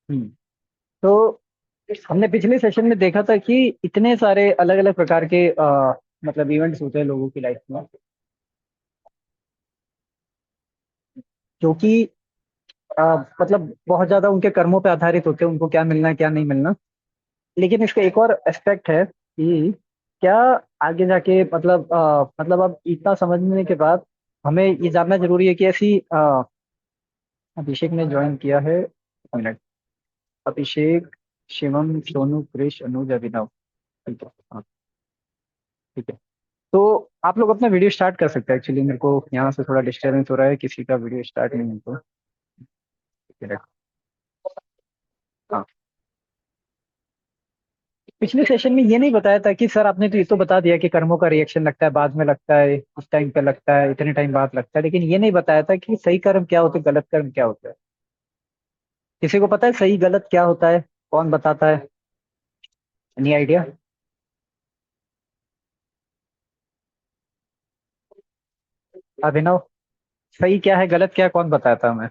हम्म। तो हमने पिछले सेशन में देखा था कि इतने सारे अलग अलग प्रकार के मतलब इवेंट्स होते हैं लोगों की लाइफ में, जो कि अ, मतलब बहुत ज्यादा उनके कर्मों पे आधारित होते हैं, उनको क्या मिलना है क्या नहीं मिलना। लेकिन इसका एक और एस्पेक्ट है कि क्या आगे जाके मतलब अब इतना समझने के बाद हमें ये जानना जरूरी है कि ऐसी अभिषेक ने ज्वाइन किया है। एक मिनट। अभिषेक, शिवम, सोनू, क्रिश, अनुज, अभिनव। ठीक है, हाँ। ठीक है। तो आप लोग अपना वीडियो स्टार्ट कर सकते हैं। एक्चुअली मेरे को यहाँ से थोड़ा डिस्टर्बेंस हो रहा है, किसी का वीडियो स्टार्ट नहीं है तो। ठीक है। हाँ। पिछले सेशन में ये नहीं बताया था कि सर आपने तो ये तो बता दिया कि कर्मों का रिएक्शन लगता है, बाद में लगता है, इस टाइम पे लगता है, इतने टाइम बाद लगता है, लेकिन ये नहीं बताया था कि सही कर्म क्या होते हैं, गलत कर्म क्या होता है। किसी को पता है सही गलत क्या होता है? कौन बताता है? Any idea? अभिनव, सही क्या है गलत क्या है, कौन बताता है हमें?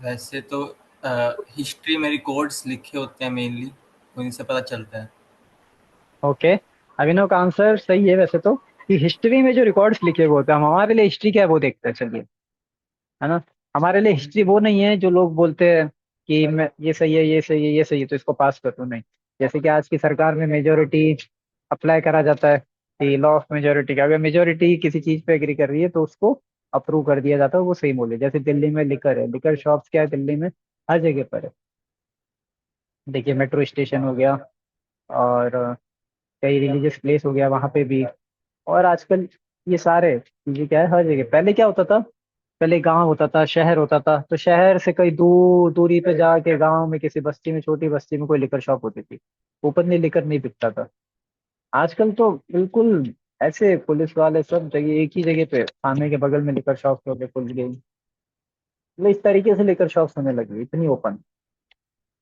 वैसे तो हिस्ट्री में रिकॉर्ड्स लिखे होते हैं मेनली, उन्हीं से पता चलता है। ओके। अभिनव का आंसर सही है वैसे तो, कि हिस्ट्री में जो रिकॉर्ड्स लिखे हुए होते हैं, हम हमारे लिए हिस्ट्री क्या है वो देखते हैं, चलिए। है ना? हमारे लिए हिस्ट्री वो नहीं है जो लोग बोलते हैं कि मैं ये सही है, ये सही है, ये सही है तो इसको पास कर दूं, नहीं। जैसे कि आज की सरकार में मेजोरिटी अप्लाई करा जाता है कि लॉ ऑफ मेजोरिटी का, अगर मेजोरिटी किसी चीज पे एग्री कर रही है तो उसको अप्रूव कर दिया जाता है, वो सही बोले। जैसे दिल्ली में लिकर है, लिकर शॉप्स क्या है दिल्ली में, हर जगह पर है। देखिए मेट्रो स्टेशन हो गया, और कई रिलीजियस प्लेस हो गया वहां पे भी। और आजकल ये सारे चीजें क्या है हर जगह। पहले क्या होता था? पहले गांव होता था, शहर होता था, तो शहर से कई दूर दूरी पे जाके गांव में किसी बस्ती में, छोटी बस्ती में कोई लिकर शॉप होती थी, ओपनली लिकर नहीं बिकता था। आजकल तो बिल्कुल ऐसे पुलिस वाले सब जगह, एक ही जगह पे थाने के बगल में लिकर शॉप हो गए, खुल गई। मतलब इस तरीके से लिकर शॉप्स होने लगी, इतनी ओपन।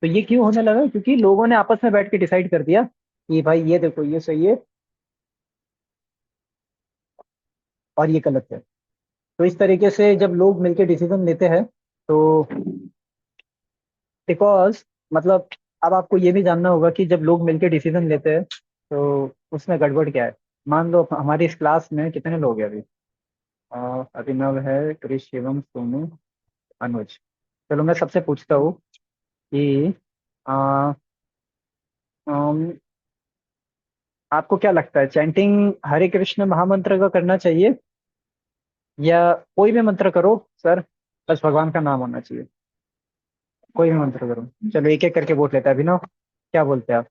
तो ये क्यों होने लगा? क्योंकि लोगों ने आपस में बैठ के डिसाइड कर दिया कि भाई ये देखो ये सही है और ये गलत है। तो इस तरीके से जब लोग मिलकर डिसीजन लेते हैं तो, बिकॉज मतलब अब आपको ये भी जानना होगा कि जब लोग मिलकर डिसीजन लेते हैं तो उसमें गड़बड़ क्या है। मान लो हमारी इस क्लास में कितने लोग हैं अभी? अभिनव है, कृष, शिवम, सोनू, अनुज। चलो मैं सबसे पूछता हूँ कि आ, अम, आपको क्या लगता है, चैंटिंग हरे कृष्ण महामंत्र का करना चाहिए, या कोई भी मंत्र करो सर, बस भगवान का नाम होना चाहिए? कोई भी मंत्र करो। चलो एक एक करके वोट लेते हैं। अभिनव, क्या बोलते हैं आप?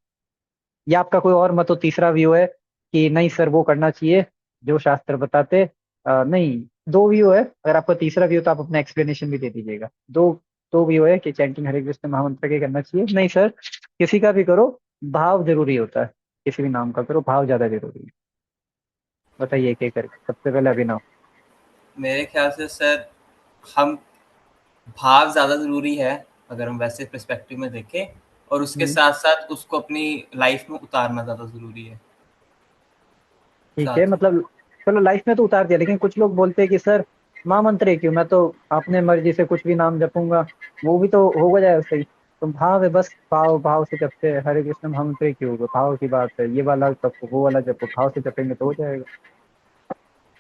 या आपका कोई और मत हो, तीसरा व्यू है कि नहीं सर वो करना चाहिए जो शास्त्र बताते? नहीं, दो व्यू है। अगर आपका तीसरा व्यू तो आप अपना एक्सप्लेनेशन भी दे दीजिएगा। दो दो व्यू है कि चैंटिंग हरे कृष्ण महामंत्र के करना चाहिए, नहीं सर किसी का भी करो, भाव जरूरी होता है। किसी भी नाम का करो, भाव ज्यादा जरूरी है। बताइए एक एक करके, सबसे पहले अभिनव। मेरे ख्याल से सर, हम भाव ज़्यादा ज़रूरी है, अगर हम वैसे पर्सपेक्टिव में देखें, और उसके हम्म। साथ साथ उसको अपनी लाइफ में उतारना ज़्यादा ज़रूरी है ठीक है, साथ में। मतलब चलो लाइफ में तो उतार दिया, लेकिन कुछ लोग बोलते हैं कि सर महामंत्र ही क्यों, मैं तो अपने मर्जी से कुछ भी नाम जपूंगा, वो भी तो हो जाएगा सही। तो भाव है, बस भाव, भाव से जपते हैं हरे कृष्ण महामंत्र ही क्यों होगा, भाव की बात है। ये वाला जपो वो वाला जपो, भाव से जपेंगे तो हो जाएगा।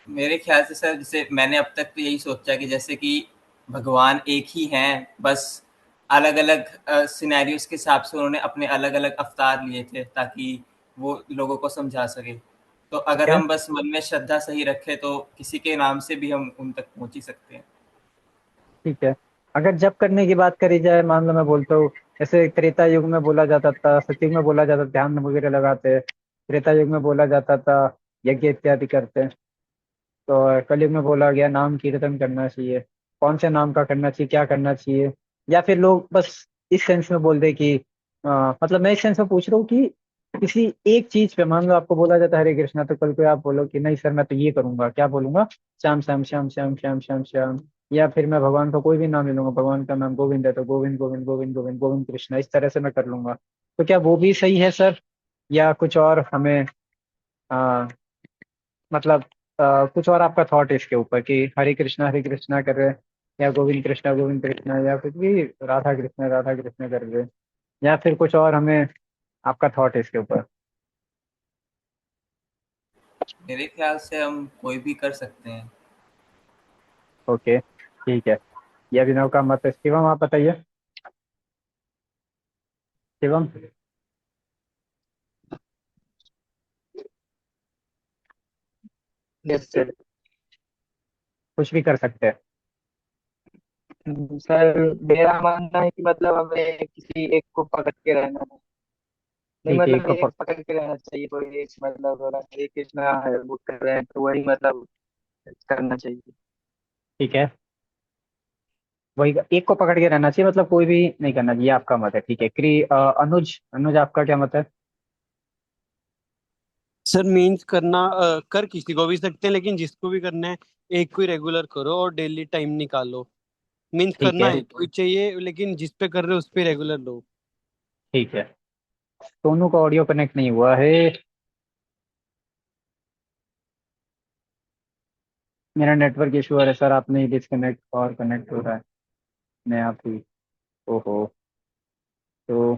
मेरे ख्याल से सर, जैसे मैंने अब तक तो यही सोचा कि जैसे कि भगवान एक ही हैं, बस अलग अलग सिनेरियोज के हिसाब से उन्होंने अपने अलग अलग अवतार लिए थे ताकि वो लोगों को समझा सके। तो ठीक अगर है। हम बस मन में श्रद्धा सही रखें तो किसी के नाम से भी हम उन तक पहुंच ही सकते हैं। ठीक है। अगर जप करने की बात करी जाए, मान लो मैं बोलता हूँ, जैसे त्रेता युग में बोला जाता था, सतयुग में बोला जाता था ध्यान वगैरह लगाते हैं, त्रेता युग में बोला जाता था यज्ञ इत्यादि करते हैं, तो कलयुग में बोला गया नाम कीर्तन करना चाहिए। कौन से नाम का करना चाहिए, क्या करना चाहिए? या फिर लोग बस इस सेंस में बोल दे कि मतलब मैं इस सेंस में पूछ रहा हूँ कि किसी एक चीज पे, मान लो आपको बोला जाता है हरे कृष्णा, तो कल को आप बोलो कि नहीं सर मैं तो ये करूंगा, क्या बोलूंगा? श्याम श्याम श्याम श्याम श्याम श्याम श्याम। या फिर मैं भगवान का कोई भी नाम ले लूंगा, भगवान का नाम गोविंद है तो गोविंद गोविंद गोविंद गोविंद गोविंद कृष्णा, इस तरह से मैं कर लूंगा। तो क्या वो भी सही है सर, या कुछ और हमें आ, मतलब कुछ और आपका थॉट है इसके ऊपर कि हरे कृष्णा कर रहे हैं? या गोविंद कृष्णा या कुछ भी, राधा कृष्णा कर दे, या फिर कुछ और हमें, आपका थॉट है इसके ऊपर? मेरे ख्याल से हम कोई भी कर सकते हैं। ओके ठीक है, ये अभिनव का मत है। शिवम आप बताइए। शिवम। Yes sir. कुछ भी कर सकते हैं। सर मेरा मानना है कि मतलब हमें किसी एक को पकड़ के रहना है। नहीं ठीक है, मतलब एक पकड़ के रहना चाहिए, कोई एक मतलब अगर एक इतना बुक कर रहे हैं तो वही मतलब करना चाहिए। ठीक है, वही एक को पकड़ के रहना चाहिए, मतलब कोई भी नहीं करना चाहिए, आपका मत है। ठीक है, अनुज, अनुज आपका क्या मत है? सर मीन्स करना कर किसी को भी सकते हैं, लेकिन जिसको भी करना है एक को ही रेगुलर करो और डेली टाइम निकालो। मीन्स ठीक करना है। है कोई चाहिए, लेकिन जिस पे कर रहे हो उस पे रेगुलर लो। ठीक है, सोनू का ऑडियो कनेक्ट नहीं हुआ है। मेरा नेटवर्क इशू है सर, आप नहीं डिस्कनेक्ट और कनेक्ट हो रहा है, मैं आप ही। ओहो। तो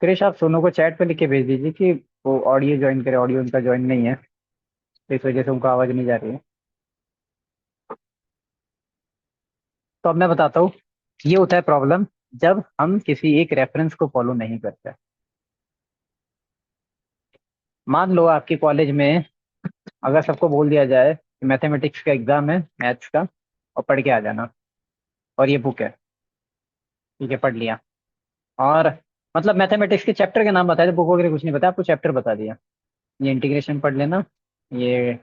क्रिश, आप सोनू को चैट पे लिख के भेज दीजिए कि वो ऑडियो ज्वाइन करे, ऑडियो उनका ज्वाइन नहीं है, तो इस वजह से उनको आवाज़ नहीं जा रही है। तो अब मैं बताता हूँ, ये होता है प्रॉब्लम जब हम किसी एक रेफरेंस को फॉलो नहीं करते। मान लो आपके कॉलेज में अगर सबको बोल दिया जाए कि मैथमेटिक्स का एग्जाम है, मैथ्स का, और पढ़ के आ जाना, और ये बुक है, ठीक है, पढ़ लिया, और मतलब मैथमेटिक्स के चैप्टर के नाम बताया, बुक वगैरह कुछ नहीं बताया, आपको चैप्टर बता दिया, ये इंटीग्रेशन पढ़ लेना, ये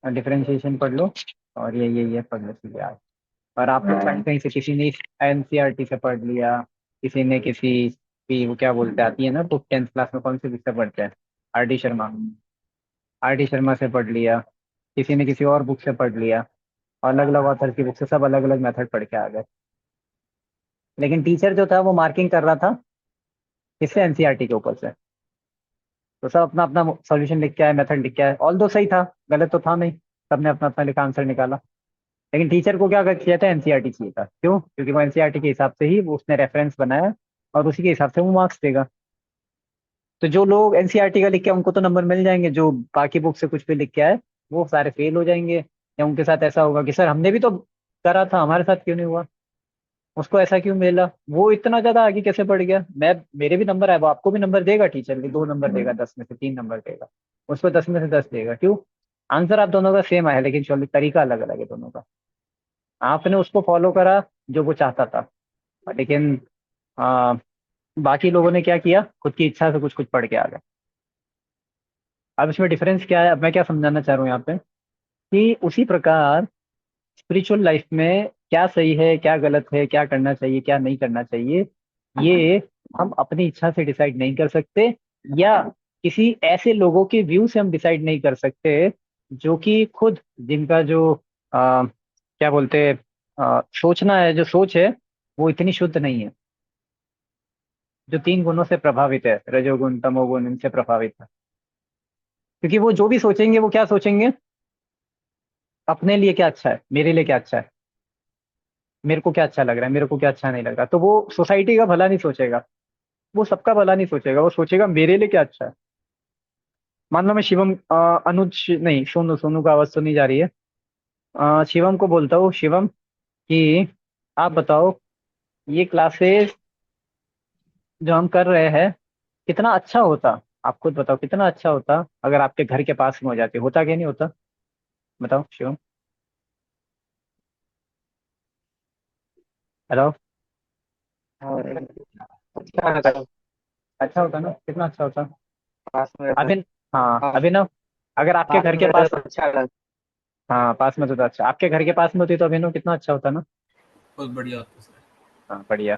डिफरेंशिएशन पढ़ लो, और ये पढ़ लो सीधे आज। और आपको कहीं से किसी ने एनसीईआरटी से पढ़ लिया, किसी ने किसी भी, वो क्या बोलते आती है ना बुक, 10th क्लास में कौन सी बुक से पढ़ते हैं, R D Sharma, R D Sharma से पढ़ लिया, किसी ने किसी और बुक से पढ़ लिया, अलग अलग ऑथर की बुक से, सब अलग अलग मेथड पढ़ के आ गए। लेकिन टीचर जो था वो मार्किंग कर रहा था किससे, एनसीईआरटी के ऊपर से। तो सब अपना अपना सॉल्यूशन लिख के आए, मेथड लिख के आए, ऑल दो सही था, गलत तो था नहीं, सबने अपना अपना लिखा, आंसर निकाला। लेकिन टीचर को क्या किया था, एनसीईआरटी चाहिए था, क्यों? क्योंकि वो एनसीईआरटी के हिसाब से ही वो उसने रेफरेंस बनाया, और उसी के हिसाब से वो मार्क्स देगा। तो जो लोग एनसीईआरटी का लिख के आए, उनको तो नंबर मिल जाएंगे, जो बाकी बुक से कुछ भी लिख के आए वो सारे फेल हो जाएंगे, या उनके साथ ऐसा होगा कि सर हमने भी तो करा था, हमारे साथ क्यों नहीं हुआ, उसको ऐसा क्यों मिला, वो इतना ज्यादा आगे कैसे बढ़ गया, मैं, मेरे भी नंबर आए, वो आपको भी नंबर देगा, टीचर भी 2 नंबर देगा, 10 में से 3 नंबर देगा, उसको 10 में से 10 देगा, क्यों? आंसर आप दोनों का सेम आया, लेकिन चलो तरीका अलग अलग है दोनों का। आपने उसको फॉलो करा जो वो चाहता था, लेकिन आ, बाकी लोगों ने क्या किया, खुद की इच्छा से कुछ कुछ पढ़ के आ गए। अब इसमें डिफरेंस क्या है, अब मैं क्या समझाना चाह रहा हूँ यहाँ पे, कि उसी प्रकार स्पिरिचुअल लाइफ में क्या सही है, क्या गलत है, क्या करना चाहिए, क्या नहीं करना चाहिए, ये हम अपनी इच्छा से डिसाइड नहीं कर सकते, या किसी ऐसे लोगों के व्यू से हम डिसाइड नहीं कर सकते, जो कि खुद, जिनका जो क्या बोलते हैं, सोचना है, जो सोच है वो इतनी शुद्ध नहीं है, जो 3 गुणों से प्रभावित है, रजोगुण तमोगुण, इनसे प्रभावित है। क्योंकि वो जो भी सोचेंगे, वो क्या सोचेंगे, अपने लिए क्या अच्छा है, मेरे लिए क्या अच्छा है, मेरे को क्या अच्छा लग रहा है, मेरे को क्या अच्छा नहीं लग रहा, तो वो सोसाइटी का भला नहीं सोचेगा, वो सबका भला नहीं सोचेगा, वो सोचेगा मेरे लिए क्या अच्छा है। मान लो मैं शिवम, अनुज नहीं, सोनू, सोनू का आवाज तो नहीं जा रही है, शिवम को बोलता हूँ, शिवम कि आप बताओ, ये क्लासेस जो हम कर रहे हैं, कितना अच्छा होता, आप खुद बताओ कितना अच्छा होता अगर आपके घर के पास में हो जाती, होता क्या नहीं होता, बताओ शिवम। हेलो। और अच्छा लगा। अच्छा होता ना, कितना अच्छा होता। पास में रहता। अभिन हाँ पास अभिनव, अगर आपके पास घर में के रहता पास, तो अच्छा लगा। हाँ पास में तो था, अच्छा, आपके घर के पास में होती तो अभिनव कितना अच्छा होता ना। बहुत बढ़िया होता सर। हाँ बढ़िया।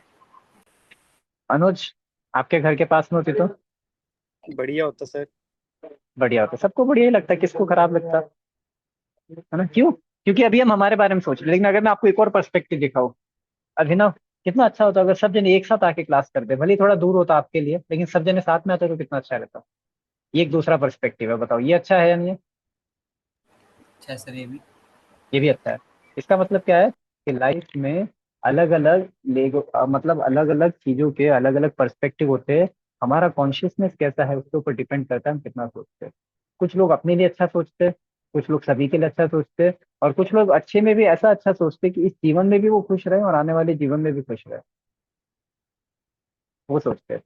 अनुज, आपके घर के पास में होती तो बढ़िया होता सर। बढ़िया होता, सबको बढ़िया ही लगता है, किसको खराब लगता है ना, क्यों? क्योंकि अभी हम हमारे बारे में सोच रहे हैं, लेकिन अगर मैं आपको एक और पर्सपेक्टिव दिखाऊं, अभिनव, कितना अच्छा होता अगर सब जने एक साथ आके क्लास करते, भले ही थोड़ा दूर होता आपके लिए, लेकिन सब जने साथ में आते तो कितना अच्छा रहता। ये एक दूसरा पर्सपेक्टिव है, बताओ ये अच्छा है या नहीं है? अच्छा है सर ये भी। ये भी अच्छा है। इसका मतलब क्या है, कि लाइफ में अलग अलग मतलब अलग अलग चीजों के अलग अलग पर्सपेक्टिव होते हैं। हमारा कॉन्शियसनेस कैसा है उसके ऊपर डिपेंड करता है हम कितना सोचते हैं। कुछ लोग अपने लिए अच्छा सोचते हैं, कुछ लोग सभी के लिए अच्छा सोचते हैं, और कुछ लोग अच्छे में भी ऐसा अच्छा सोचते हैं कि इस जीवन में भी वो खुश रहे और आने वाले जीवन में भी खुश रहे, वो सोचते हैं।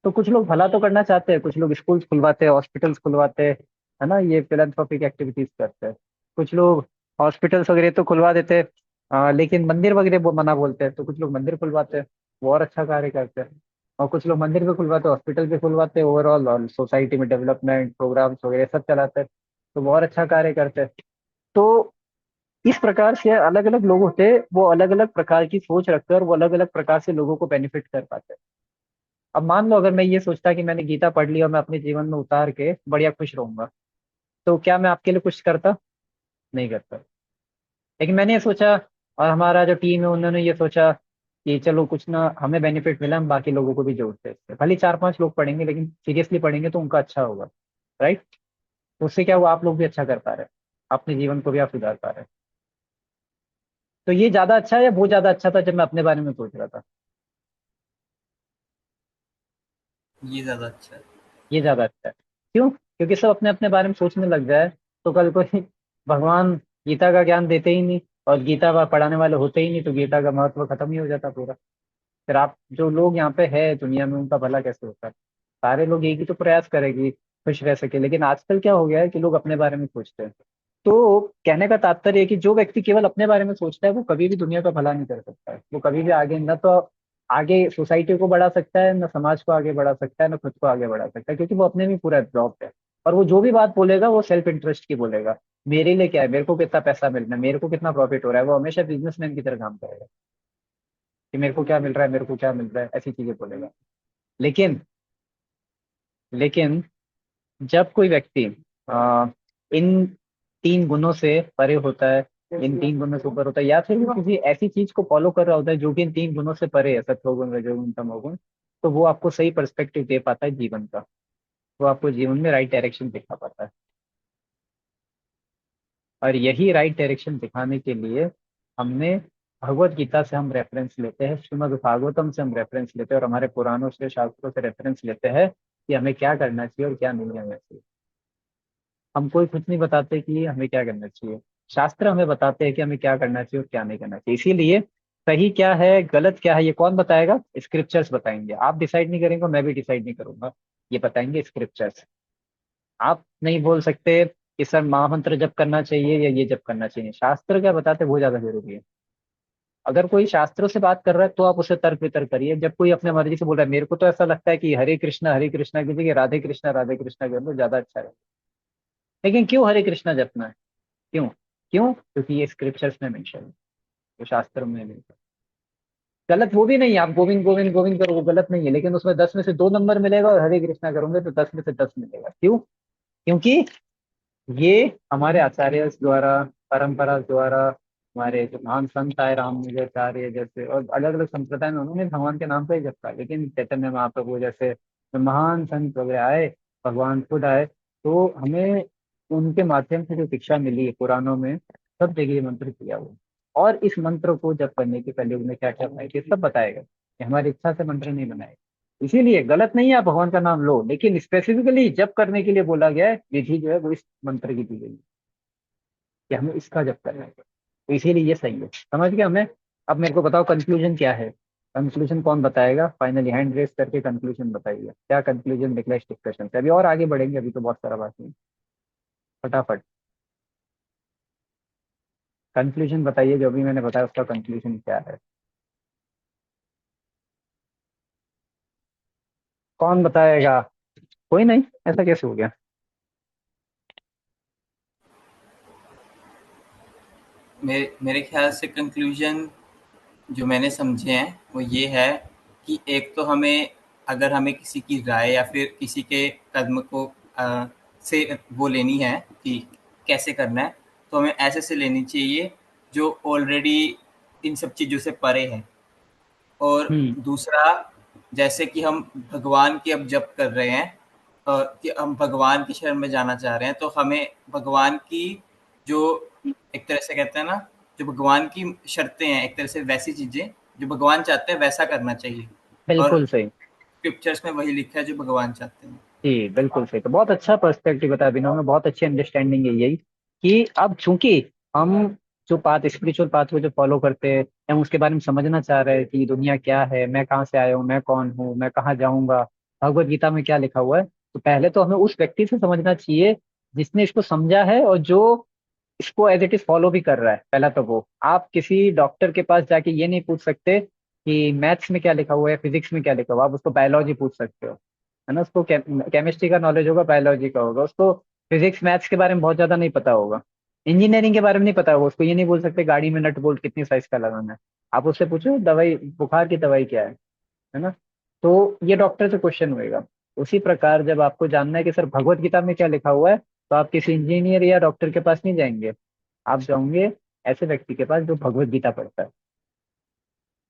तो कुछ लोग भला तो करना चाहते हैं, कुछ लोग स्कूल्स खुलवाते हैं, हॉस्पिटल्स खुलवाते हैं, है ना, ये फिलेंथ्रोपिक एक्टिविटीज करते हैं। कुछ लोग हॉस्पिटल्स वगैरह तो खुलवा देते हैं, लेकिन मंदिर वगैरह मना बोलते हैं, तो कुछ लोग मंदिर खुलवाते हैं, वो और अच्छा कार्य करते हैं। और कुछ लोग मंदिर भी खुलवाते हैं, हॉस्पिटल भी खुलवाते हैं, ओवरऑल और सोसाइटी में डेवलपमेंट प्रोग्राम्स वगैरह सब चलाते हैं, तो वो और अच्छा कार्य करते हैं। तो इस प्रकार से अलग अलग लोग होते हैं, वो अलग अलग प्रकार की सोच रखकर वो अलग अलग प्रकार से लोगों को बेनिफिट कर पाते हैं। अब मान लो अगर मैं ये सोचता कि मैंने गीता पढ़ ली और मैं अपने जीवन में उतार के बढ़िया खुश रहूंगा, तो क्या मैं आपके लिए कुछ करता? नहीं करता। लेकिन मैंने ये सोचा, और हमारा जो टीम है उन्होंने ये सोचा कि चलो कुछ ना हमें बेनिफिट मिला, हम बाकी लोगों को भी जोड़ते हैं इससे, भले 4-5 लोग पढ़ेंगे लेकिन सीरियसली पढ़ेंगे तो उनका अच्छा होगा। राइट? तो उससे क्या हुआ, आप लोग भी अच्छा कर पा रहे हैं, अपने जीवन को भी आप सुधार पा रहे हैं। तो ये ज्यादा अच्छा है या वो ज्यादा अच्छा था जब मैं अपने बारे में सोच रहा था? ये ज़्यादा अच्छा है। ये ज्यादा अच्छा है। क्यों? क्योंकि सब अपने अपने बारे में सोचने लग जाए तो कल कोई भगवान गीता का ज्ञान देते ही नहीं और गीता पढ़ाने वाले होते ही नहीं, तो गीता का महत्व खत्म ही हो जाता पूरा। फिर आप जो लोग यहाँ पे है दुनिया में उनका भला कैसे होता है? सारे लोग एक ही तो प्रयास करें कि खुश रह सके, लेकिन आजकल क्या हो गया है कि लोग अपने बारे में सोचते हैं। तो कहने का तात्पर्य है कि जो व्यक्ति केवल अपने बारे में सोचता है वो कभी भी दुनिया का भला नहीं कर सकता है, वो कभी भी आगे न तो आगे सोसाइटी को बढ़ा सकता है, न समाज को आगे बढ़ा सकता है, न खुद को आगे बढ़ा सकता है, क्योंकि वो अपने में पूरा एब्जॉर्ब है। और वो जो भी बात बोलेगा वो सेल्फ इंटरेस्ट की बोलेगा। मेरे लिए क्या है, मेरे को कितना पैसा मिल रहा है, मेरे को कितना प्रॉफिट हो रहा है, वो हमेशा बिजनेसमैन की तरह काम करेगा कि मेरे को क्या मिल रहा है, मेरे को क्या मिल रहा है, ऐसी चीजें बोलेगा। लेकिन लेकिन जब कोई व्यक्ति आ, इन 3 गुणों से परे होता है, इन 3 गुणों से ऊपर होता है, या फिर वो किसी ऐसी चीज को फॉलो कर रहा होता है जो कि इन 3 गुणों से परे है, सत्वगुण रजोगुण तमोगुण, तो वो आपको सही पर्सपेक्टिव दे पाता है जीवन का। वो आपको जीवन में राइट डायरेक्शन दिखा पाता है। और यही राइट डायरेक्शन दिखाने के लिए हमने भगवत गीता से हम रेफरेंस लेते हैं, श्रीमद् भागवतम से हम रेफरेंस लेते हैं, और हमारे पुराणों से शास्त्रों से रेफरेंस लेते हैं कि हमें क्या करना चाहिए और क्या नहीं करना चाहिए। हम कोई कुछ नहीं बताते कि हमें क्या करना चाहिए, शास्त्र हमें बताते हैं कि हमें क्या करना चाहिए और क्या नहीं करना चाहिए। इसीलिए सही क्या है गलत क्या है ये कौन बताएगा? स्क्रिप्चर्स बताएंगे। आप डिसाइड नहीं करेंगे, मैं भी डिसाइड नहीं करूंगा, ये बताएंगे स्क्रिप्चर्स। आप नहीं बोल सकते कि सर महामंत्र जप करना चाहिए या ये जप करना चाहिए, शास्त्र क्या बताते हैं वो ज्यादा जरूरी है। अगर कोई शास्त्रों से बात कर रहा है तो आप उसे तर्क वितर्क करिए। जब कोई अपने मर्जी से बोल रहा है, मेरे को तो ऐसा लगता है कि हरे कृष्णा की जगह राधे कृष्णा कर लो ज्यादा अच्छा है, लेकिन क्यों हरे कृष्णा जपना है? क्यों? क्यों? क्योंकि ये स्क्रिप्चर्स में मेंशन है, तो शास्त्र में नहीं है। गलत वो भी नहीं है, आप गोविंद गोविंद गोविंद करो वो गलत नहीं है, लेकिन उसमें 10 में से 2 नंबर मिलेगा, और हरे कृष्णा करोगे तो 10 में से 10 मिलेगा। क्यों? क्योंकि ये हमारे आचार्य द्वारा, परंपरा द्वारा, हमारे जो महान संत आए रामानुजाचार्य जैसे और अलग अलग संप्रदाय में उन्होंने भगवान के नाम पे ही जपा, लेकिन चैतन्य महाप्रभु जैसे जो महान संत वगैरह आए, भगवान खुद आए, तो हमें उनके माध्यम से जो शिक्षा मिली है पुराणों में, सब जगह ये मंत्र किया हुआ है। और इस मंत्र को जप करने के पहले उन्हें क्या क्या बनाए थे सब बताएगा, कि हमारी इच्छा से मंत्र नहीं बनाए। इसीलिए गलत नहीं है आप भगवान का नाम लो, लेकिन स्पेसिफिकली जप करने के लिए बोला गया है, विधि जो है वो इस मंत्र की दी गई है कि हमें इसका जप करना है, तो इसीलिए ये सही है। समझ गए हमें? अब मेरे को बताओ कंक्लूजन क्या है? कंक्लूजन कौन बताएगा फाइनली? हैंड रेस करके कंक्लूजन बताइए, क्या कंक्लूजन निकला इस डिस्कशन से? अभी और आगे बढ़ेंगे, अभी तो बहुत सारा बाकी है। फटाफट कंक्लूजन बताइए, जो भी मैंने बताया उसका कंक्लूजन क्या है? कौन बताएगा? कोई नहीं, ऐसा कैसे हो गया? मेरे ख्याल से कंक्लूजन जो मैंने समझे हैं वो ये है कि एक तो हमें, अगर हमें किसी की राय या फिर किसी के कदम को से वो लेनी है कि कैसे करना है, तो हमें ऐसे से लेनी चाहिए जो ऑलरेडी इन सब चीज़ों से परे है। और हम्म। दूसरा, जैसे कि हम भगवान की अब जप कर रहे हैं, कि हम भगवान की शरण में जाना चाह रहे हैं, तो हमें भगवान की जो, एक तरह से कहते हैं ना, जो भगवान की शर्तें हैं, एक तरह से वैसी चीजें जो भगवान चाहते हैं वैसा करना चाहिए। और बिल्कुल सही। स्क्रिप्चर्स में वही लिखा है जो भगवान चाहते हैं। जी बिल्कुल सही। तो बहुत अच्छा पर्सपेक्टिव बताया अभिनव में, बहुत अच्छी अंडरस्टैंडिंग है यही कि अब चूंकि हम जो पाथ, स्पिरिचुअल पाथ को जो फॉलो करते हैं, हम उसके बारे में समझना चाह रहे हैं कि दुनिया क्या है, मैं कहाँ से आया हूँ, मैं कौन हूँ, मैं कहाँ जाऊंगा, भगवत गीता में क्या लिखा हुआ है, तो पहले तो हमें उस व्यक्ति से समझना चाहिए जिसने इसको समझा है और जो इसको एज इट इज फॉलो भी कर रहा है। पहला तो वो, आप किसी डॉक्टर के पास जाके ये नहीं पूछ सकते कि मैथ्स में क्या लिखा हुआ है, फिजिक्स में क्या लिखा हुआ है, आप उसको बायोलॉजी पूछ सकते हो, है ना। उसको केमिस्ट्री का नॉलेज होगा, बायोलॉजी का होगा, उसको फिजिक्स मैथ्स के बारे में बहुत ज्यादा नहीं पता होगा, इंजीनियरिंग के बारे में नहीं पता होगा, उसको ये नहीं बोल सकते गाड़ी में नट बोल्ट कितनी साइज का लगाना है। आप उससे पूछो दवाई, बुखार की दवाई क्या है ना। तो ये डॉक्टर से क्वेश्चन होएगा। उसी प्रकार जब आपको जानना है कि सर भगवत गीता में क्या लिखा हुआ है, तो आप किसी इंजीनियर या डॉक्टर के पास नहीं जाएंगे, आप जाओगे ऐसे व्यक्ति के पास जो भगवत गीता पढ़ता है।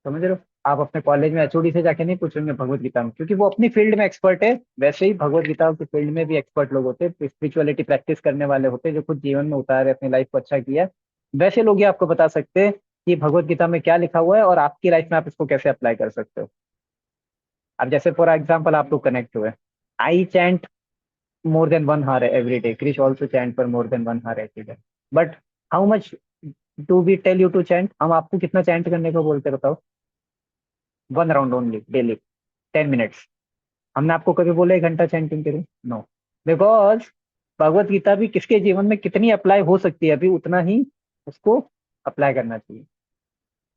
समझ रहे हो। आप अपने कॉलेज में एचओडी से जाके नहीं पूछेंगे भगवत गीता में, क्योंकि वो अपनी फील्ड में एक्सपर्ट है। वैसे ही भगवत गीता की फील्ड में भी एक्सपर्ट लोग होते हैं, स्पिरिचुअलिटी प्रैक्टिस करने वाले होते हैं, जो खुद जीवन में उतारे, अपनी लाइफ को अच्छा किया है। वैसे लोग ही आपको बता सकते हैं कि भगवत गीता में क्या लिखा हुआ है और आपकी लाइफ में आप इसको कैसे अप्लाई कर सकते हो। अब जैसे फॉर एग्जाम्पल आप लोग कनेक्ट हुए, आई chant more than 1 hour every day. Krish also chant for more than 1 hour every day. But how much do we tell you to chant? हम आपको कितना चैंट करने को बोलते हैं, बताओ। 1 राउंड ओनली डेली, 10 मिनट्स। हमने आपको कभी बोला 1 घंटा चैंटिंग करें? नो। बिकॉज भगवत गीता भी किसके जीवन में कितनी अप्लाई हो सकती है, अभी उतना ही उसको अप्लाई करना चाहिए।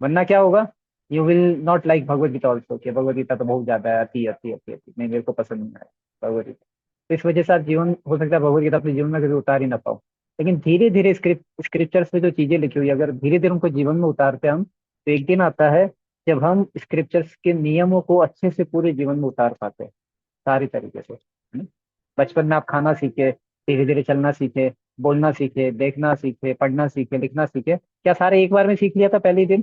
वरना क्या होगा, you will not like Bhagavad Gita also, कि भगवत गीता तो बहुत ज्यादा है, अति अति अति अति, नहीं मेरे को पसंद नहीं आया भगवत गीता। तो इस वजह से आप जीवन, हो सकता है भगवत गीता अपने जीवन में कभी उतार ही ना पाओ। लेकिन धीरे धीरे स्क्रिप्चर्स में जो चीजें लिखी हुई है, अगर धीरे धीरे उनको जीवन में उतारते हैं हम, तो एक दिन आता है जब हम स्क्रिप्चर्स के नियमों को अच्छे से पूरे जीवन में उतार पाते हैं, सारी तरीके से, है ना? बचपन में आप खाना सीखे, धीरे धीरे चलना सीखे, बोलना सीखे, देखना सीखे, पढ़ना सीखे, लिखना सीखे, क्या सारे एक बार में सीख लिया था पहले ही दिन?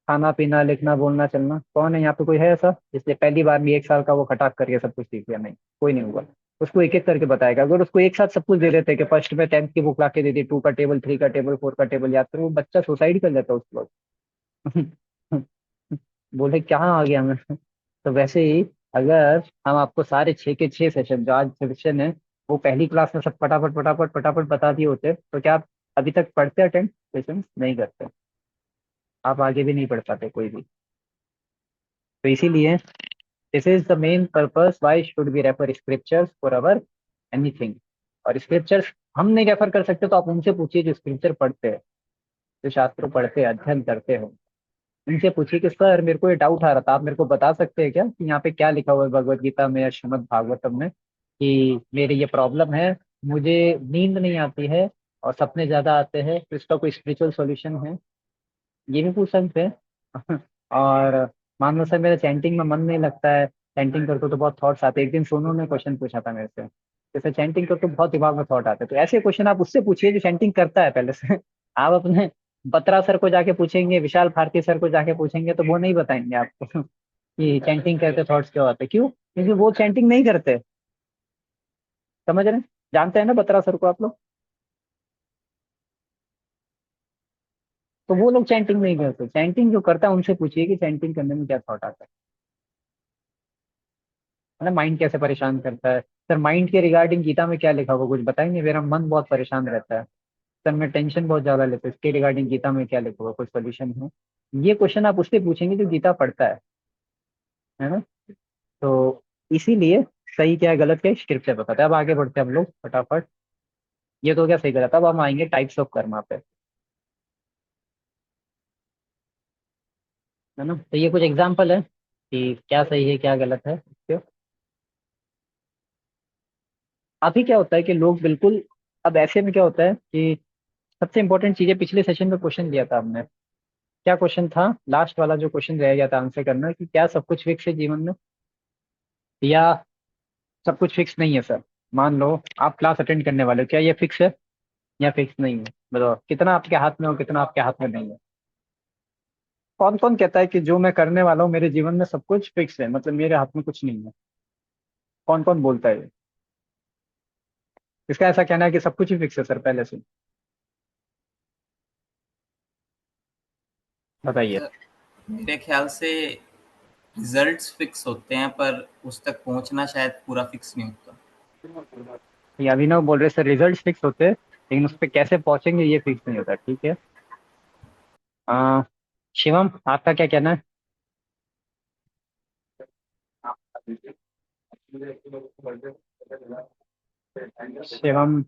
खाना पीना लिखना बोलना चलना, कौन है यहाँ पे कोई है ऐसा जिसने पहली बार में 1 साल का वो खटाक करके सब कुछ सीख लिया? नहीं, कोई नहीं होगा। उसको एक एक करके बताएगा। अगर उसको एक साथ सब कुछ दे देते कि फर्स्ट में 10th की बुक ला के दे दी, 2 का टेबल, 3 का टेबल, 4 का टेबल याद करो, वो बच्चा सुसाइड कर लेता उस वक्त। बोले कहाँ आ गया मैं। तो वैसे ही अगर हम आपको सारे 6 के 6 सेशन, जो आज सेशन है, वो पहली क्लास में सब फटाफट फटाफट फटाफट बता दिए होते, तो क्या आप अभी तक पढ़ते अटेंड सेशन? नहीं करते। आप आगे भी नहीं पढ़ पाते कोई भी। तो इसीलिए this is the main purpose why should be refer scriptures for our anything. और स्क्रिप्चर्स हम नहीं रेफर कर सकते, तो आप उनसे पूछिए जो स्क्रिप्चर पढ़ते हैं, जो शास्त्रों पढ़ते हैं, अध्ययन करते हो। उनसे पूछिए कि सर मेरे को ये डाउट आ रहा था, आप मेरे को बता सकते हैं क्या कि यहाँ पे क्या लिखा हुआ है भगवत गीता में या श्रीमद् भागवतम में, कि मेरी ये प्रॉब्लम है, मुझे नींद नहीं आती है और सपने ज्यादा आते हैं, तो इसका कोई स्पिरिचुअल सॉल्यूशन है? ये भी पूछ सकते हैं। और मान लो सर मेरा चैंटिंग में मन नहीं लगता है, चैंटिंग करते तो बहुत थॉट्स आते हैं। एक दिन सोनू ने क्वेश्चन पूछा था मेरे से, जैसे चैंटिंग करते तो बहुत दिमाग में थॉट आते हैं, तो ऐसे क्वेश्चन आप उससे पूछिए जो चैंटिंग करता है पहले से। आप अपने बत्रा सर को जाके पूछेंगे, विशाल भारती सर को जाके पूछेंगे, तो वो नहीं बताएंगे आपको कि चैंटिंग करते थॉट्स क्यों आते, क्यों? क्योंकि वो चैंटिंग नहीं करते। समझ रहे हैं? जानते हैं ना बत्रा सर को आप लोग? तो वो लोग चैंटिंग नहीं करते। चैंटिंग जो करता है उनसे पूछिए कि चैंटिंग करने में क्या थॉट आता है ना, माइंड कैसे परेशान करता है। सर माइंड के रिगार्डिंग गीता में क्या लिखा हुआ, कुछ बताएंगे? मेरा मन बहुत परेशान रहता है सर, मैं टेंशन बहुत ज्यादा लेता हूँ, इसके रिगार्डिंग गीता में क्या लिखा हुआ, कोई सोल्यूशन है? ये क्वेश्चन आप उससे पूछेंगे जो गीता पढ़ता है ना। तो इसीलिए सही क्या है गलत क्या है स्क्रिप्चर बताता है। अब आगे बढ़ते हैं हम लोग फटाफट। ये तो क्या सही गलत, अब हम आएंगे टाइप्स ऑफ कर्मा पे, है ना। तो ये कुछ एग्जाम्पल है कि क्या सही है क्या गलत है इसके। अभी क्या होता है कि लोग बिल्कुल, अब ऐसे में क्या होता है कि सबसे इंपॉर्टेंट चीजें, पिछले सेशन में क्वेश्चन दिया था हमने, क्या क्वेश्चन था, लास्ट वाला जो क्वेश्चन रह गया था आंसर करना, कि क्या सब कुछ फिक्स है जीवन में, या सब कुछ फिक्स नहीं है सर। मान लो आप क्लास अटेंड करने वाले हो, क्या ये फिक्स है या फिक्स नहीं है? बताओ कितना आपके हाथ में हो, कितना आपके हाथ में नहीं है। कौन कौन कहता है कि जो मैं करने वाला हूँ मेरे जीवन में सब कुछ फिक्स है, मतलब मेरे हाथ में कुछ नहीं है? कौन कौन बोलता है ये? इसका ऐसा कहना है कि सब कुछ ही फिक्स है सर पहले से? बताइए। सर, मेरे ख्याल से रिजल्ट्स फिक्स होते हैं, पर उस तक पहुंचना शायद पूरा फिक्स नहीं होता। ये अभिनव बोल रहे सर रिजल्ट फिक्स होते हैं, लेकिन उस पर कैसे पहुंचेंगे ये फिक्स नहीं होता, ठीक है। आ, शिवम आपका क्या कहना है? शिवम।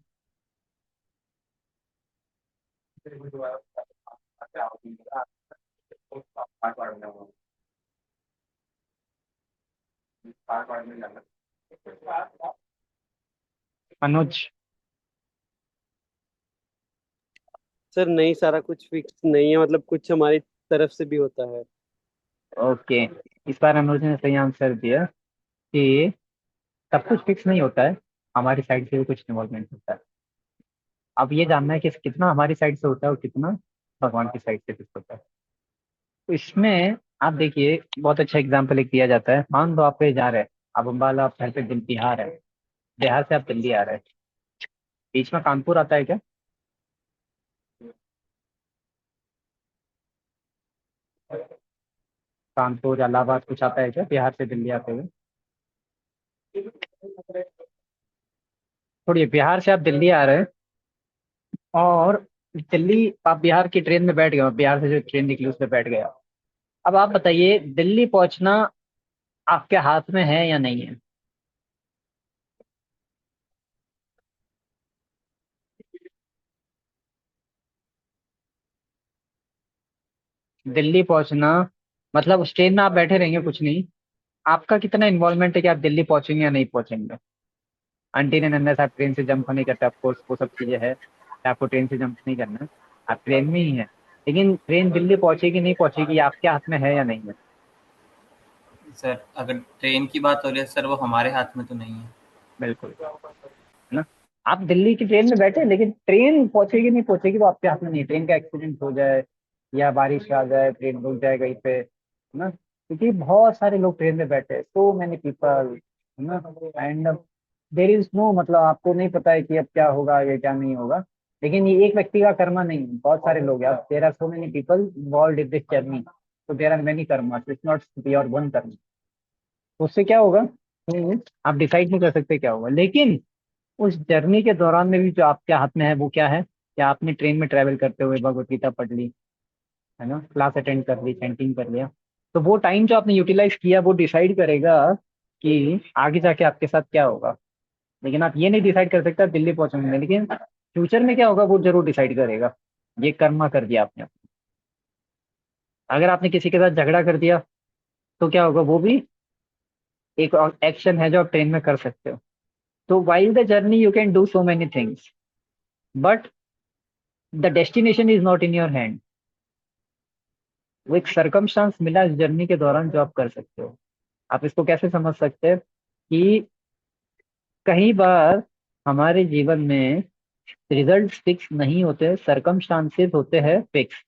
अनुज। सर नहीं, सारा कुछ फिक्स नहीं है, मतलब कुछ हमारी तरफ से भी होता है। ओके, इस बार अनुज ने सही आंसर दिया कि सब कुछ फिक्स नहीं होता है, हमारी साइड से भी कुछ इन्वॉल्वमेंट होता है। अब ये जानना है कि कितना हमारी साइड से होता है और कितना भगवान की साइड से फिक्स होता है। तो इसमें आप देखिए, बहुत अच्छा एग्जाम्पल एक दिया जाता है। मान लो आप कहीं जा रहे हैं, आप अम्बाला, आप घर पे बिहार है, बिहार से आप दिल्ली आ रहे हैं, बीच में कानपुर आता है क्या? कानपुर इलाहाबाद कुछ आता है क्या बिहार से दिल्ली आते हुए? थोड़ी बिहार से आप दिल्ली आ रहे हैं, और दिल्ली आप बिहार की ट्रेन में बैठ गए हो, बिहार से जो ट्रेन निकली उसमें बैठ गए आप। अब आप बताइए दिल्ली पहुंचना आपके हाथ में है या नहीं है? दिल्ली पहुंचना मतलब उस ट्रेन में आप बैठे रहेंगे कुछ नहीं, आपका कितना इन्वॉल्वमेंट है कि आप दिल्ली पहुंचेंगे या नहीं पहुंचेंगे? आंटी ने नन्ना साहब ट्रेन से जंप नहीं करते, ऑफकोर्स वो सब चीजें है, आपको ट्रेन से जंप नहीं करना है, आप ट्रेन में ही है। लेकिन ट्रेन दिल्ली पहुंचेगी नहीं पहुंचेगी, आपके हाथ में है या नहीं है? सर, अगर ट्रेन की बात हो रही है सर, वो हमारे हाथ में तो नहीं है। बिल्कुल, है ना। आप दिल्ली की ट्रेन में बैठे, लेकिन ट्रेन पहुंचेगी नहीं पहुंचेगी वो आपके हाथ में नहीं है। ट्रेन का एक्सीडेंट हो जाए या बारिश आ जाए, ट्रेन रुक जाए कहीं पे, है ना, क्योंकि बहुत सारे लोग ट्रेन में बैठे हैं, सो मैनी पीपल, है ना। एंड देर इज नो, मतलब आपको नहीं पता है कि अब क्या होगा आगे क्या नहीं होगा। लेकिन ये एक व्यक्ति का कर्मा नहीं है, बहुत सारे लोग हैं, there are so many people involve in this journey, तो there are many karma, it's not your one karma. तो उससे क्या होगा? आप डिसाइड नहीं कर सकते क्या होगा, लेकिन उस जर्नी के दौरान में भी जो आपके हाथ में है वो क्या है, कि आपने ट्रेन में ट्रैवल करते हुए भगवत गीता पढ़ ली, है ना, क्लास अटेंड कर ली, चैंटिंग कर लिया, तो वो टाइम जो आपने यूटिलाइज किया वो डिसाइड करेगा कि आगे जाके आपके साथ क्या होगा। लेकिन आप ये नहीं डिसाइड कर सकते आप दिल्ली पहुंचेंगे, लेकिन फ्यूचर में क्या होगा वो जरूर डिसाइड करेगा। ये कर्मा कर दिया आपने। अगर आपने किसी के साथ झगड़ा कर दिया तो क्या होगा, वो भी एक एक्शन है जो आप ट्रेन में कर सकते हो। तो while the journey you can do so many things, but the destination is not in your hand. वो एक सरकमस्टांस मिला इस जर्नी के दौरान जो आप कर सकते हो। आप इसको कैसे समझ सकते हैं कि कई बार हमारे जीवन में रिजल्ट फिक्स नहीं होते, सरकमस्टांसेस होते हैं फिक्स।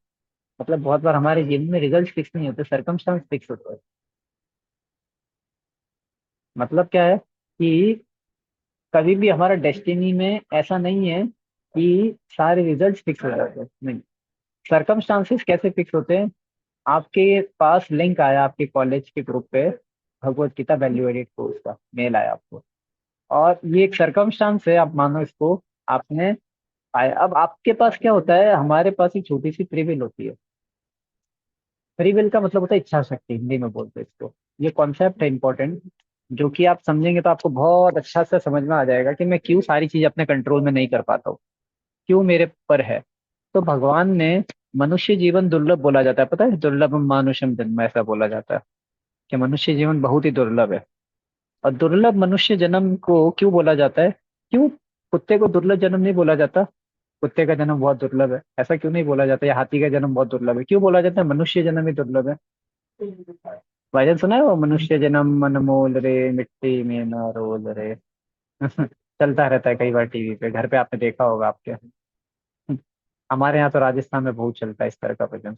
मतलब बहुत बार हमारे जीवन में रिजल्ट फिक्स नहीं होते, सरकमस्टांस फिक्स होते हैं। मतलब क्या है कि कभी भी हमारा डेस्टिनी में ऐसा नहीं है कि सारे रिजल्ट फिक्स हो जाते हैं, नहीं। सरकमस्टांसेस कैसे फिक्स होते हैं? आपके पास लिंक आया आपके कॉलेज के ग्रुप पे, Bhagavad Gita value added course का मेल आया आपको, और ये एक सरकमस्टांस है, आप मानो इसको, आपने आया। अब आपके पास क्या होता है, हमारे पास एक छोटी सी फ्री विल होती है। फ्री विल का मतलब होता है इच्छा शक्ति, हिंदी में बोलते हैं इसको। ये कॉन्सेप्ट है इंपॉर्टेंट, जो कि आप समझेंगे तो आपको बहुत अच्छा से समझ में आ जाएगा कि मैं क्यों सारी चीज अपने कंट्रोल में नहीं कर पाता हूँ, क्यों मेरे पर है। तो भगवान ने, मनुष्य जीवन दुर्लभ बोला जाता है, पता है, दुर्लभ मानुषम जन्म ऐसा बोला जाता है कि मनुष्य जीवन बहुत ही दुर्लभ है। और दुर्लभ मनुष्य जन्म को क्यों बोला जाता है? क्यों कुत्ते को दुर्लभ जन्म नहीं बोला जाता? कुत्ते का जन्म बहुत दुर्लभ है ऐसा क्यों नहीं बोला जाता? या हाथी का जन्म बहुत दुर्लभ है, क्यों बोला जाता है मनुष्य जन्म ही दुर्लभ है? भाईजान सुना है वो, मनुष्य जन्म अनमोल रे, मिट्टी में न रोल रे। चलता रहता है कई बार टीवी पे, घर पे आपने देखा होगा आपके। हमारे यहाँ तो राजस्थान में बहुत चलता है इस तरह का भजन।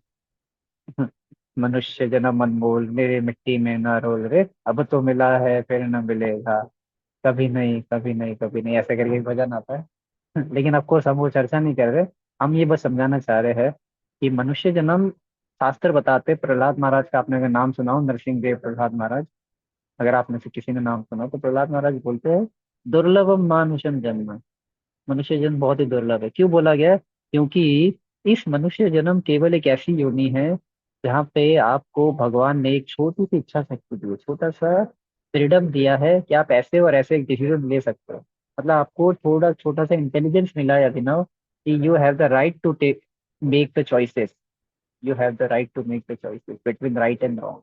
मनुष्य जन्म अनमोल, मेरे मिट्टी में न रोल रे, अब तो मिला है फिर न मिलेगा, कभी नहीं कभी नहीं कभी नहीं, ऐसे करके एक भजन आता है। लेकिन ऑफकोर्स हम वो चर्चा नहीं कर रहे, हम ये बस समझाना चाह रहे हैं कि मनुष्य जन्म शास्त्र बताते, प्रहलाद महाराज का आपने अगर नाम सुना हो, नरसिंह देव प्रहलाद महाराज, अगर आप में से किसी ने नाम सुना हो, तो प्रहलाद महाराज बोलते हैं दुर्लभम मानुषम जन्म, मनुष्य जन्म बहुत ही दुर्लभ है। क्यों बोला गया है? क्योंकि इस मनुष्य जन्म केवल एक ऐसी योनि है जहाँ पे आपको भगवान ने एक छोटी सी इच्छा शक्ति दी है, छोटा सा फ्रीडम दिया है कि आप ऐसे और ऐसे एक डिसीजन ले सकते हो। मतलब आपको थोड़ा छोटा सा इंटेलिजेंस मिला है अभिनव, कि you have the right to take make the choices, you have the right to make the choices between right and wrong.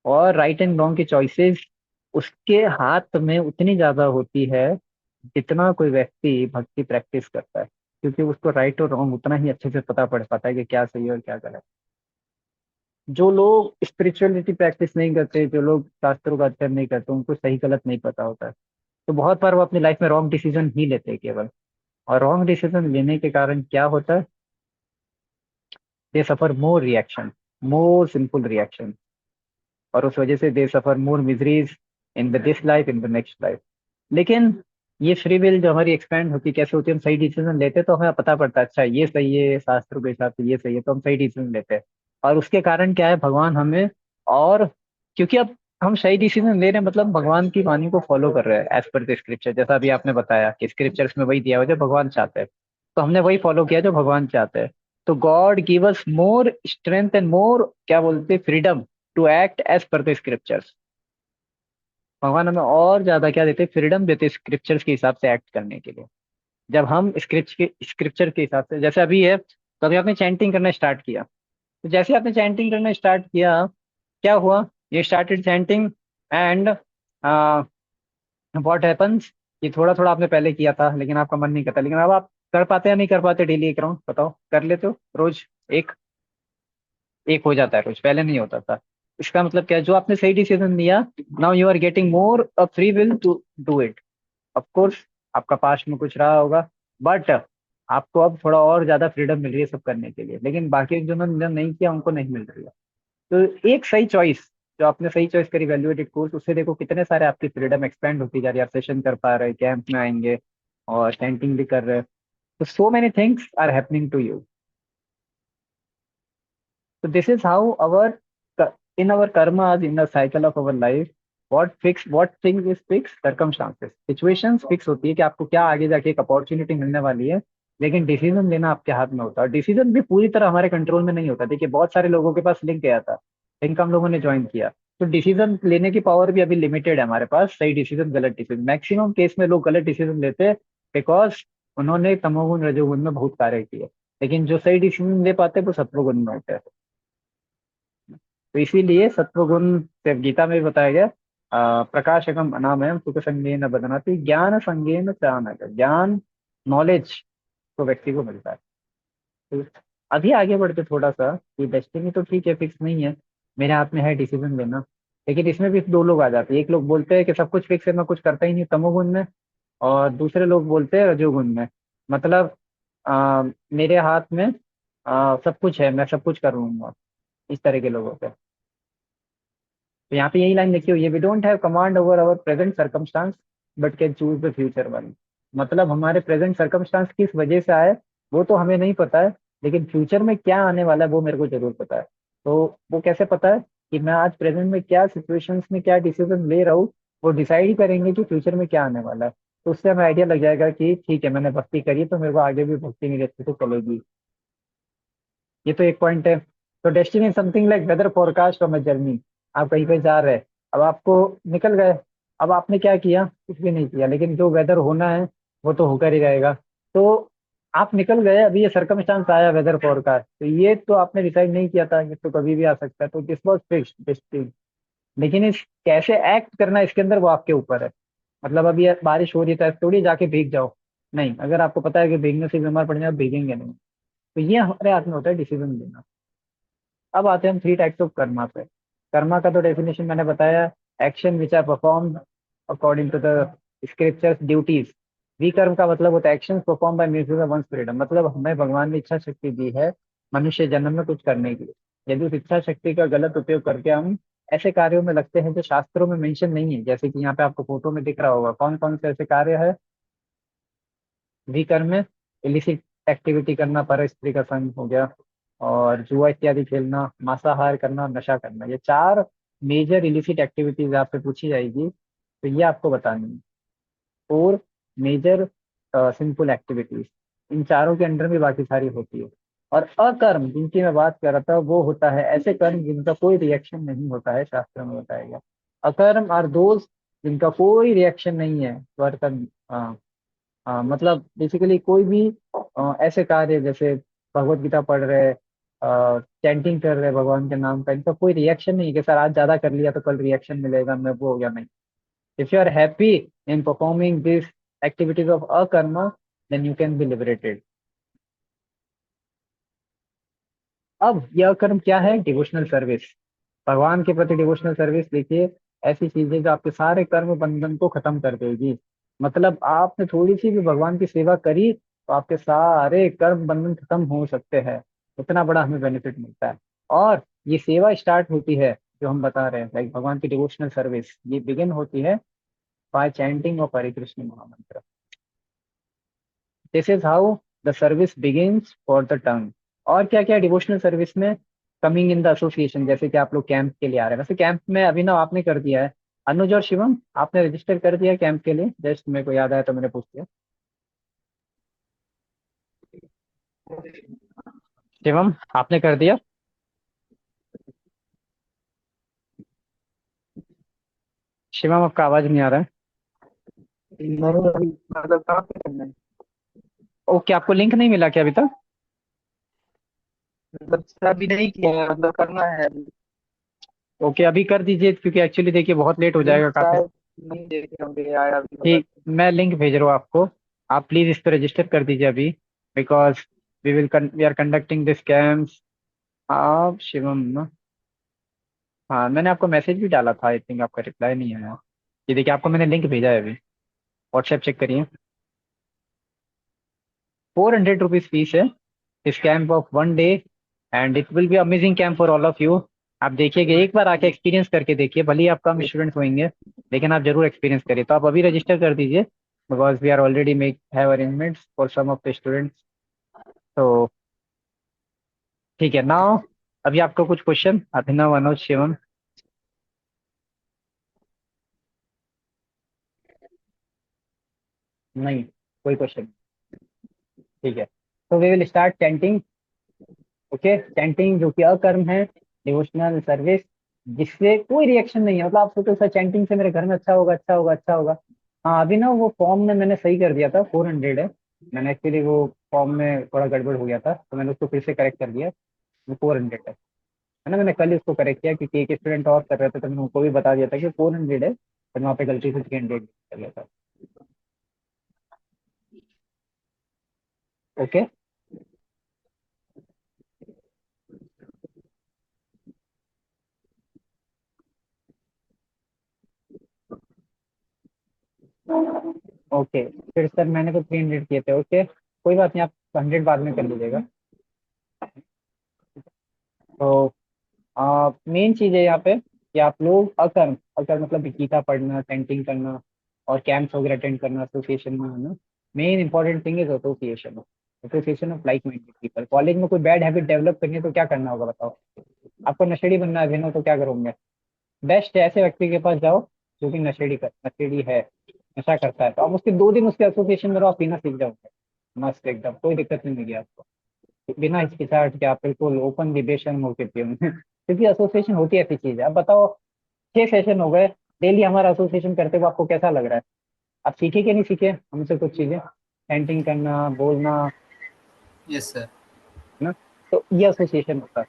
और राइट एंड रॉन्ग की चॉइसेस उसके हाथ में उतनी ज्यादा होती है जितना कोई व्यक्ति भक्ति प्रैक्टिस करता है, क्योंकि उसको राइट और रॉन्ग उतना ही अच्छे से पता पड़ पाता है कि क्या सही है और क्या गलत। जो लोग स्पिरिचुअलिटी प्रैक्टिस नहीं करते, जो लोग शास्त्रों का अध्ययन नहीं करते, उनको सही गलत नहीं पता होता है, तो बहुत बार वो अपनी लाइफ में रॉन्ग डिसीजन ही लेते हैं केवल। और रॉन्ग डिसीजन लेने के कारण क्या होता है? They suffer more reaction, more simple reaction, और उस वजह से they suffer more miseries in the this life, in the next life. लेकिन ये फ्री विल जो हमारी एक्सपैंड होती है, कैसे होती है? हम सही डिसीजन लेते हैं तो हमें पता पड़ता है, अच्छा ये सही है, शास्त्रों के हिसाब से ये सही है, तो हम सही डिसीजन लेते हैं। और उसके कारण क्या है, भगवान हमें और, क्योंकि अब हम सही डिसीजन ले रहे हैं, मतलब भगवान की वाणी को फॉलो कर रहे हैं एज पर द स्क्रिप्चर। जैसा अभी आपने बताया कि स्क्रिप्चर्स में वही दिया हुआ जो भगवान चाहते हैं, तो हमने वही फॉलो किया जो भगवान चाहते हैं। तो God give us more strength and more, क्या बोलते, freedom to act as per the scriptures. भगवान हमें और ज्यादा क्या देते, फ्रीडम देते स्क्रिप्चर्स के हिसाब से एक्ट करने के लिए। जब हम स्क्रिप्चर के हिसाब से, जैसे अभी है, तो अभी आपने चैंटिंग करना स्टार्ट किया, तो जैसे आपने चैंटिंग करना स्टार्ट किया, क्या हुआ? ये started chanting and what happens, ये थोड़ा थोड़ा आपने पहले किया था लेकिन आपका मन नहीं करता, लेकिन अब आप कर पाते या नहीं कर पाते? डेली एक राउंड बताओ, कर लेते हो रोज? एक एक हो जाता है रोज, पहले नहीं होता था। इसका मतलब क्या है? जो आपने सही डिसीजन लिया, now you are getting more a free will to do it. Of course आपका पास्ट में कुछ रहा होगा, बट आपको अब थोड़ा और ज्यादा फ्रीडम मिल रही है सब करने के लिए, लेकिन बाकी जिन्होंने नहीं किया उनको नहीं मिल रही है। तो एक सही चॉइस, जो आपने सही चॉइस करी, वैल्यूएटेड कोर्स, उससे देखो कितने सारे आपकी फ्रीडम एक्सपेंड होती जा रही है। आप सेशन कर पा रहे हैं, कैंप में आएंगे और चैंटिंग भी कर रहे हैं, तो so many things are happening to you. So this is how our in our karmas, in the cycle of our life, what thing is fixed? Circumstances, situations fix होती है कि आपको क्या आगे जाके एक अपॉर्चुनिटी मिलने वाली है, लेकिन डिसीजन लेना आपके हाथ में होता है। और डिसीजन भी पूरी तरह हमारे कंट्रोल में नहीं होता। देखिए बहुत सारे लोगों के पास लिंक गया था, लिंक हम लोगों ने ज्वाइन किया, तो डिसीजन लेने की पावर भी अभी लिमिटेड है हमारे पास। सही डिसीजन, गलत डिसीजन, मैक्सिमम केस में लोग गलत डिसीजन लेते हैं बिकॉज उन्होंने तमोगुण रजोगुण में बहुत कार्य किए, लेकिन जो सही डिसीजन ले पाते हैं वो सत्वगुण में होते हैं। तो इसीलिए सत्वगुण से गीता में भी बताया गया, प्रकाशकम अनामयम सुख संगेन बदनाति ज्ञान संगेन चाणक, ज्ञान, नॉलेज तो व्यक्ति को मिलता है। तो अभी आगे बढ़ते थोड़ा सा, कि डेस्टिनी तो ठीक है, फिक्स नहीं है, मेरे हाथ में है डिसीजन लेना, लेकिन इसमें भी दो लोग आ जाते हैं। एक लोग बोलते हैं कि सब कुछ फिक्स है, मैं कुछ करता ही नहीं, तमोगुण में। और दूसरे लोग बोलते हैं रजोगुण में, मतलब मेरे हाथ में सब कुछ है, मैं सब कुछ कर लूंगा। इस तरह के लोग होते हैं। तो यहाँ पे यही लाइन लिखी हुई है, we don't have command over our present circumstance but can choose the future one. मतलब हमारे प्रेजेंट सर्कमस्टांस किस वजह से आए वो तो हमें नहीं पता है, लेकिन फ्यूचर में क्या आने वाला है वो मेरे को जरूर पता है। तो वो कैसे पता है? कि मैं आज प्रेजेंट में क्या सिचुएशंस में क्या डिसीजन ले रहा हूँ, वो डिसाइड ही करेंगे कि फ्यूचर में क्या आने वाला है। तो उससे हमें आइडिया लग जाएगा कि ठीक है, मैंने भक्ति करी तो मेरे को आगे भी भक्ति मेरी अच्छे से चलेगी। ये तो एक पॉइंट है। तो destiny something like weather forecast of my journey. आप कहीं पे जा रहे हैं, अब आपको निकल गए, अब आपने क्या किया? कुछ भी नहीं किया, लेकिन जो वेदर होना है वो तो होकर ही रहेगा। तो आप निकल गए, अभी ये सर्कमस्टांस आया वेदर फोरकास्ट, तो ये तो आपने डिसाइड नहीं किया था, ये तो कभी भी आ सकता है, तो दिस वॉज फिक्स्ड डेस्टिनी। लेकिन इस कैसे एक्ट करना है इसके अंदर, वो आपके ऊपर है। मतलब अभी ये बारिश हो रही है, तो थोड़ी जाके भीग जाओ, नहीं, अगर आपको पता है कि भीगने से बीमार पड़ जाए, आप भीगेंगे नहीं। तो ये हमारे हाथ में होता है डिसीजन लेना। अब आते हैं हम थ्री टाइप्स ऑफ कर्मा पे। कर्मा का तो डेफिनेशन मैंने बताया, action which are perform according to the scriptures duties. विकर्म का मतलब होता है action perform by means of one's freedom, मतलब हमें भगवान ने इच्छा शक्ति दी है मनुष्य जन्म में कुछ करने की। यदि उस इच्छा शक्ति का गलत उपयोग करके हम ऐसे कार्यों में लगते हैं जो शास्त्रों में मेंशन नहीं है, जैसे कि यहाँ पे आपको फोटो में दिख रहा होगा, कौन कौन से ऐसे कार्य है विकर्म में? इलिसिट एक्टिविटी करना, पर स्त्री का संग हो गया, और जुआ इत्यादि खेलना, मांसाहार करना, नशा करना, ये 4 मेजर इलिसिट एक्टिविटीज आपसे पूछी जाएगी, तो ये आपको बतानी है। 4 मेजर सिंपल एक्टिविटीज, इन चारों के अंडर में बाकी सारी होती है। और अकर्म जिनकी मैं बात कर रहा था वो होता है ऐसे कर्म जिनका कोई रिएक्शन नहीं होता है, शास्त्र में बताया गया। अकर्म आर दोज जिनका कोई रिएक्शन नहीं है, वर्तन, मतलब बेसिकली कोई भी ऐसे कार्य जैसे भगवत गीता पढ़ रहे, चैंटिंग कर रहे भगवान के नाम का, इनका कोई रिएक्शन नहीं है कि सर आज ज्यादा कर लिया तो कल रिएक्शन मिलेगा, मैं वो हो गया, नहीं। If you are happy in performing this activities of akarma, then you can be liberated. अब यह कर्म क्या है? डिवोशनल सर्विस, भगवान के प्रति डिवोशनल सर्विस। देखिए, ऐसी चीजें जो आपके सारे कर्म बंधन को खत्म कर देगी। मतलब आपने थोड़ी सी भी भगवान की सेवा करी तो आपके सारे कर्म बंधन खत्म हो सकते हैं। इतना बड़ा हमें बेनिफिट मिलता है। और ये सेवा स्टार्ट होती है, जो हम बता रहे हैं, लाइक भगवान की डिवोशनल सर्विस, ये बिगिन होती है बाय चैंटिंग ऑफ हरे कृष्ण महामंत्र। This is how the service begins for the tongue. और क्या क्या डिवोशनल सर्विस में? कमिंग इन द एसोसिएशन, जैसे कि आप लोग कैंप के लिए आ रहे हैं। वैसे कैंप में अभिनव आपने कर दिया है, अनुज और शिवम आपने रजिस्टर कर दिया कैंप के लिए? जस्ट मेरे को याद आया तो मैंने पूछ लिया। शिवम आपने कर दिया? शिवम आपका आवाज नहीं आ रहा है। नहीं अभी मतलब कहाँ पे करना है? ओके, आपको लिंक नहीं मिला क्या अभी तक? मतलब अभी नहीं किया है, मतलब करना है अभी। ओके, अभी कर दीजिए, क्योंकि एक्चुअली देखिए बहुत लेट हो लिंक जाएगा काफी। शायद नहीं देखे होंगे यार अभी मतलब। ठीक, मैं लिंक भेज रहा हूँ आपको, आप प्लीज इस पर रजिस्टर कर दीजिए अभी, because we are conducting this camps. आप शिवम ना? हाँ, मैंने आपको मैसेज भी डाला था, आई थिंक आपका रिप्लाई नहीं आया। ये देखिए, आपको मैंने लिंक भेजा है अभी, व्हाट्सएप चेक करिए। 400 रुपीज फीस है इस camp of 1 day, and it will be amazing camp for all of you. आप देखिएगा, एक बार आके एक्सपीरियंस करके देखिए, भले ही आप कम स्टूडेंट्स होंगे, लेकिन आप जरूर एक्सपीरियंस करिए। तो आप अभी रजिस्टर कर दीजिए, because we are already make have arrangements for some of the students. तो ठीक है, नाउ अभी आपका कुछ क्वेश्चन, अभिनव, अनुज, शिवम? नहीं, कोई क्वेश्चन? ठीक है, तो we will start chanting. Okay, chanting जो कि अकर्म है, डिवोशनल सर्विस, जिससे कोई रिएक्शन नहीं है। मतलब आप सोचो सर चैंटिंग से मेरे घर में अच्छा होगा, अच्छा होगा, अच्छा होगा। हाँ, अभी ना वो फॉर्म में मैंने सही कर दिया था, 400 है। मैंने एक्चुअली वो फॉर्म में थोड़ा गड़बड़ हो गया था, तो मैंने उसको फिर से करेक्ट कर दिया। वो 400 है ना। मैंने कल ही उसको करेक्ट किया, क्योंकि एक स्टूडेंट और कर रहे थे, तो मैंने उनको भी बता दिया था कि 400 है, तो मैं वहाँ पे गलती से 300 कर दिया था। ओके, ओके, फिर सर मैंने तो 300 किए थे। ओके, कोई बात नहीं, आप 100 बाद में कर लीजिएगा। तो मेन चीज है यहाँ पे कि आप लोग अकर्म, अकर्म मतलब गीता पढ़ना, चैंटिंग करना, और कैंप्स वगैरह अटेंड करना, एसोसिएशन में आना। Main important thing is association, association of like minded people. College में कोई बैड हैबिट डेवलप करनी है तो क्या करना होगा बताओ? आपको नशेड़ी बनना है अभिनव, तो क्या करोगे? बेस्ट है ऐसे व्यक्ति के पास जाओ जो कि नशेड़ी है, नशा करता है, तो आप उसके 2 दिन उसके एसोसिएशन में रहो, आप पीना सीख जाओगे। मस्त एकदम, कोई दिक्कत नहीं होगी आपको, बिना हिचकिचाहट के आप बिल्कुल ओपनली बेशर्म होकर पियोगे। क्योंकि एसोसिएशन होती है ऐसी चीज है। अब बताओ, 6 सेशन हो गए, डेली हमारा एसोसिएशन करते हुए आपको कैसा लग रहा है? आप सीखे कि नहीं सीखे हमसे कुछ चीजें, पेंटिंग करना, बोलना, यस सर। है ना? तो ये एसोसिएशन होता है।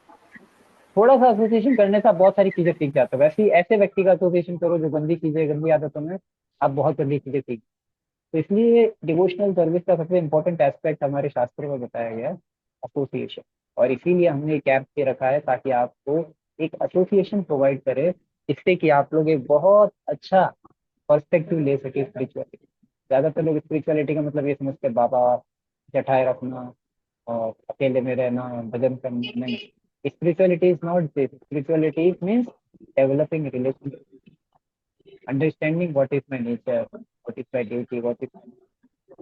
थोड़ा सा एसोसिएशन करने से आप बहुत सारी चीजें सीख जाते हो। वैसे ही ऐसे व्यक्ति का एसोसिएशन करो जो गंदी चीजें, गंदी आदतों में, आप बहुत गंदी चीजें सीख। तो इसलिए डिवोशनल सर्विस का सबसे इंपॉर्टेंट एस्पेक्ट हमारे शास्त्रों में बताया गया है एसोसिएशन। और इसीलिए हमने एक कैंप पे रखा है, ताकि आपको एक एसोसिएशन प्रोवाइड करे, जिससे कि आप लोग एक बहुत अच्छा पर्सपेक्टिव ले सके स्पिरिचुअलिटी। ज्यादातर लोग स्पिरिचुअलिटी का मतलब ये समझते हैं बाबा, जटाए रखना और अकेले में रहना, भजन करना। नहीं, spirituality is not this. Spirituality means developing relationship, understanding what is my nature, what is my duty, what is,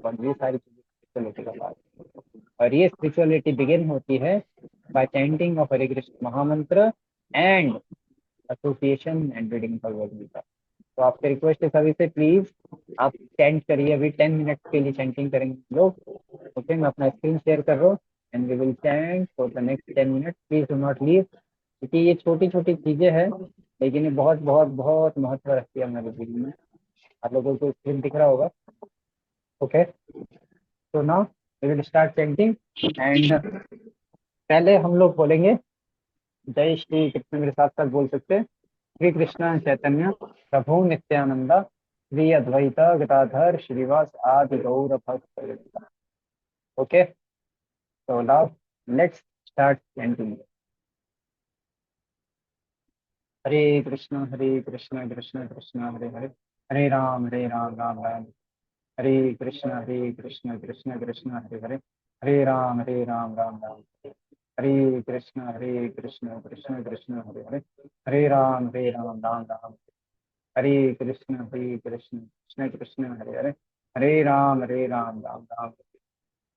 और ये सारी चीजें स्पिरिचुअलिटी का पार्ट है। और ये स्पिरिचुअलिटी बिगिन होती है by chanting of Hare Krishna Mahamantra and association and reading Bhagavad Gita. तो आपसे रिक्वेस्ट है सभी से, प्लीज आप चैंट करिए, अभी 10 मिनट के लिए चैंटिंग करेंगे हम लोग। ओके, मैं अपना स्क्रीन शेयर कर रहा हूँ and we will chant for the next 10 minute. Please do not leave, क्योंकि ये छोटी छोटी चीजें हैं लेकिन ये बहुत बहुत बहुत महत्व रखती है हमारे जीवन में। आप लोगों को स्क्रीन दिख रहा होगा। ओके, तो now we will start chanting and पहले हम लोग बोलेंगे जय श्री कृष्ण, मेरे साथ साथ बोल सकते हैं। श्री कृष्ण चैतन्य प्रभु नित्यानंद श्री अद्वैत गदाधर श्रीवास आदि गौर भक्त। Okay, so now let's start chanting. Hare Krishna Krishna Krishna Hare Hare, Hare Ram Ram Ram, Hare Krishna Krishna Krishna Hare Hare, Hare Ram Ram Ram, Hare Krishna Krishna Krishna Hare Hare, Hare Ram Ram Ram, Hare Krishna Krishna Krishna Hare Hare, Hare Ram Ram Ram,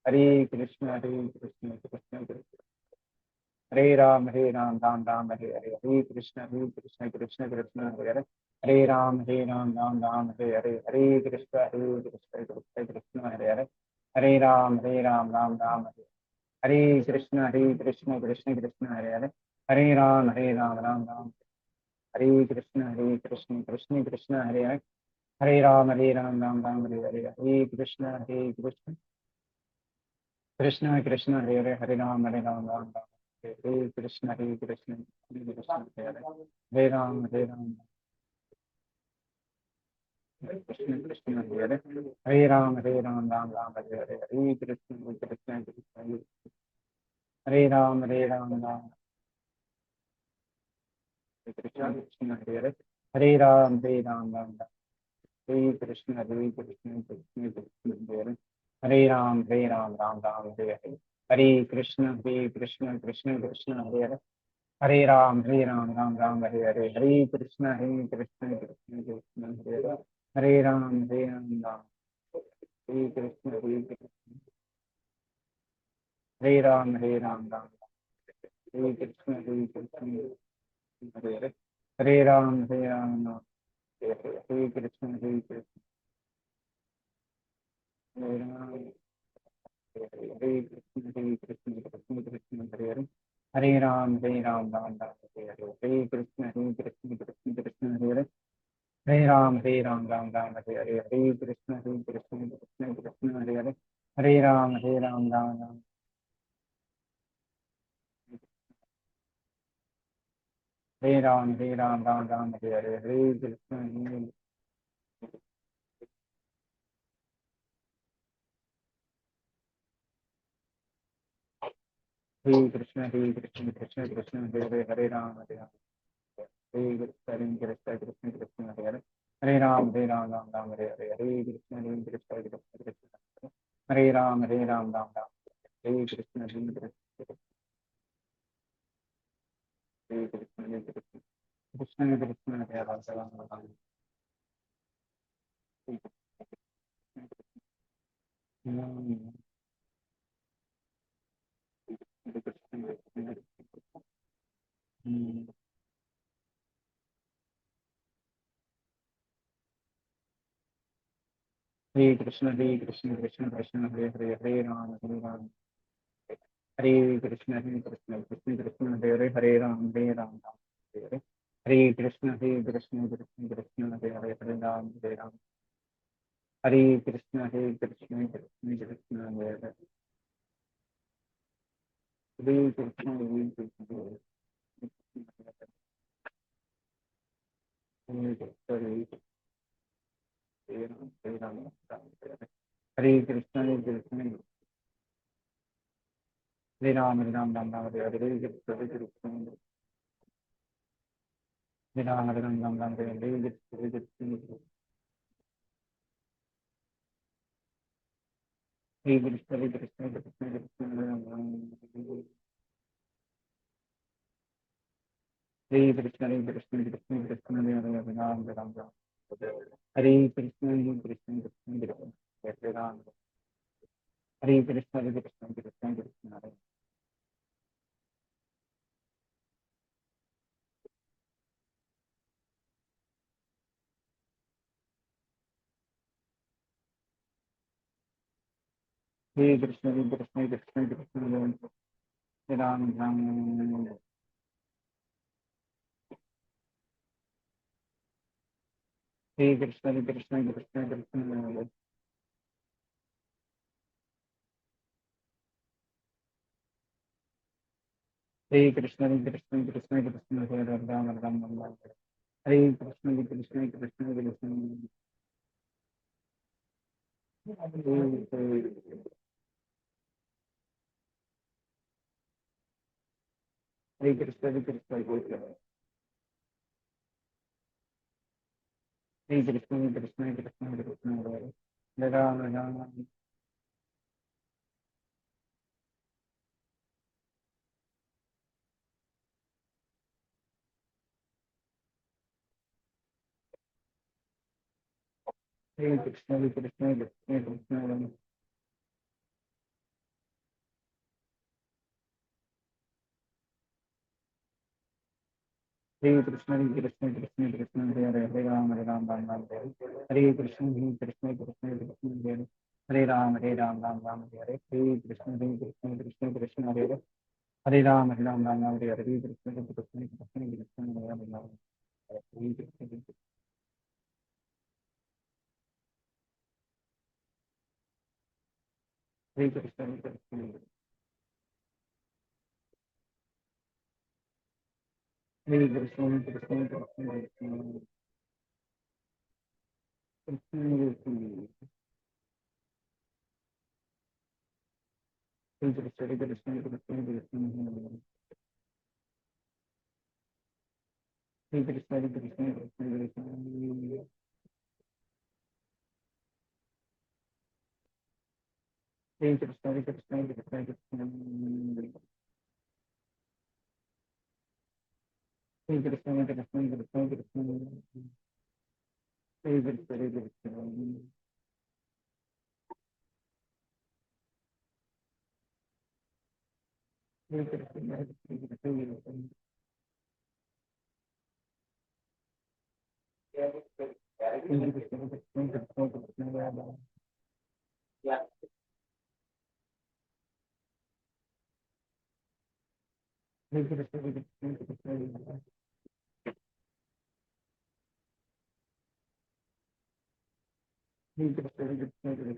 Hare Krishna Krishna Krishna, Hare Ram Ram Hare Hare, Hare Krishna Krishna Krishna Hare Hare, Hare Ram Ram Hare Hare, Hare Krishna Krishna Hare Hare, Hare Ram Ram Ram, Hare Krishna Krishna Krishna Hare Hare, Hare Ram Ram Ram, Hare Krishna Krishna Krishna Hare Hare, Hare Ram Ram Ram Hare Hare, Hare Krishna Krishna Krishna Hare Hare, Hare Ram Ram Ram, Hare Krishna Krishna Krishna Hare Hare, Hare Ram Krishna Krishna Hare Hare, Hare Ram Ram Ram Hare Hare, Hare Krishna Krishna Krishna Hare Ram Ram, Hare Krishna Krishna Hare Hare, Hare Ram Ram, Hare Krishna Krishna Krishna Hare Hare, Hare Ram Ram Ram Hare Hare, Hare Krishna Krishna Krishna Hare Hare, Hare Ram Ram Ram Hare Hare, Hare Krishna Krishna Krishna Hare Hare, Hare Ram Ram, Hare Krishna Hare Ram Ram, Hare Krishna Krishna Hare Hare, Hare Ram Ram, Hare Krishna Krishna Hare Ram, Hare Krishna Krishna Hare Hare, Hare Ram Ram Ram Hare Hare, Hare Krishna Krishna Hare Hare, Hare Ram Ram Ram Hare Hare, Hare Krishna Krishna Hare Hare, Hare Ram Ram, Hare Ram Ram Hare Hare, Hare Krishna Krishna Krishna Hare Hare, Hare Ram Hare Krishna Krishna Hare Hare, Hare Ram Ram Hare Hare, Hare Krishna Krishna, Hare Ram Ram Ram, Hare Krishna Krishna Krishna Krishna Hare Ram, Hare Krishna Krishna Hare Hare, Hare Ram, Hare Krishna Krishna Hare Hare, Hare Ram Hare Ram, Hare Krishna Krishna Hare Hare, Hare Ram Hare Ram, Hare Krishna Krishna Hare Hare, Hare Krishna Hare Krishna Hare Ram Ram Ram Hare Hare, Hare Krishna Hare Ram Ram Ram Hare Hare, Hare Krishna Hare Krishna Hare Krishna Krishna Hare Hare, Ram Ram Ram, Hare Krishna Krishna Hare Ram, Hare Krishna Krishna Hare, Hare Krishna Hare Krishna Krishna Krishna Hare Ram Ram Hare Krishna Hare Krishna Krishna Krishna Hare Krishna Hare Krishna Krishna Krishna Hare Ram Ram Ram Ram Hare Krishna Hare Krishna Krishna Krishna Hare Krishna Hare Krishna Hare Krishna Hare Krishna Krishna Krishna Hare Ram Ram Hare Krishna Hare Krishna Krishna Krishna Hare Krishna Hare Krishna Krishna Krishna Hare Hare Hare Ram Ram Ram Hare Krishna Hare Krishna Krishna Krishna Hare Ram Ram Ram Hare Krishna Hare Krishna Krishna Krishna Hare Ram Ram Ram Hare Krishna Hare Krishna Krishna Krishna Hare Ram Hare Krishna Hare Krishna Hare Krishna Hare Krishna Hare Krishna Krishna Krishna Krishna Krishna Hare Krishna Hare Krishna Krishna Krishna Hare Krishna Hare Krishna Krishna Krishna Hare Krishna Hare Krishna Krishna Krishna Hare Krishna Hare Krishna Krishna Krishna Hare Krishna Hare Krishna Hare Krishna Hare Krishna Krishna Hare Krishna Krishna Krishna Krishna Hare Krishna Hare Krishna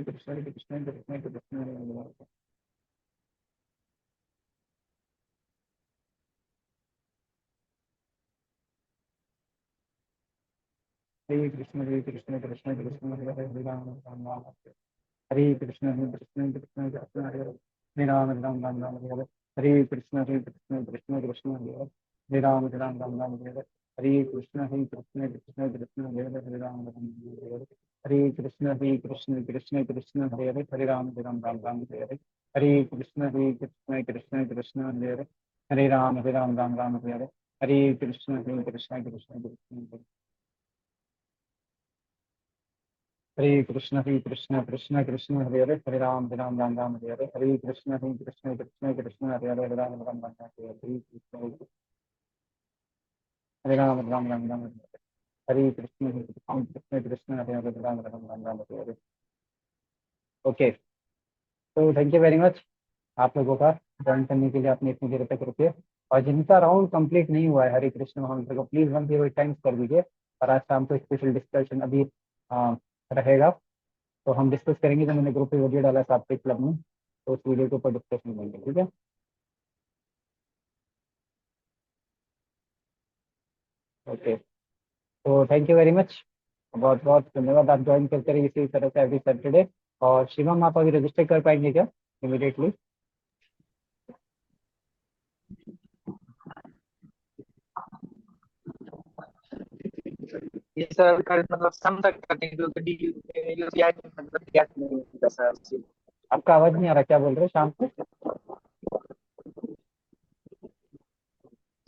Krishna Hare Krishna Hare Krishna Krishna Hare Krishna Hare Krishna Krishna Krishna Hare Krishna Krishna Krishna Hare Hare Ram Ram Ram Hare Krishna Krishna Krishna Hare Ram Ram Hare Krishna Krishna Hare Ram Hare Krishna Krishna Hare Ram Hare Krishna Krishna Krishna Hare Ram Hare Krishna Krishna Krishna Hare Ram Hare Krishna Krishna Krishna Hare Krishna Krishna Hare Ram Hare Krishna Krishna Hare Ram Hare Krishna Krishna Hare Hare okay. तो thank you very much आप लोगों का join करने के लिए, आपने इतनी देर तक रुके। और जिनका राउंड कंप्लीट नहीं हुआ है हरे कृष्ण महामंत्र को, प्लीज 108 टाइम्स कर दीजिए। और आज शाम को स्पेशल डिस्कशन अभी रहेगा, तो हम डिस्कस करेंगे। जो मैंने ग्रुप पे वीडियो डाला है आपके क्लब में, तो उस वीडियो के ऊपर डिस्कशन करेंगे, ठीक है। ओके, तो थैंक यू वेरी मच, बहुत बहुत धन्यवाद। आप ज्वाइन करते रहिए इसी तरह से एवरी सैटरडे। और शिवम, आप अभी रजिस्टर कर पाएंगे क्या इमीडिएटली? ये सर कर मतलब शाम तक करने क्योंकि यूपीआई मतलब क्या नहीं होता सर। आपका आवाज नहीं आ रहा, क्या बोल रहे हो? शाम को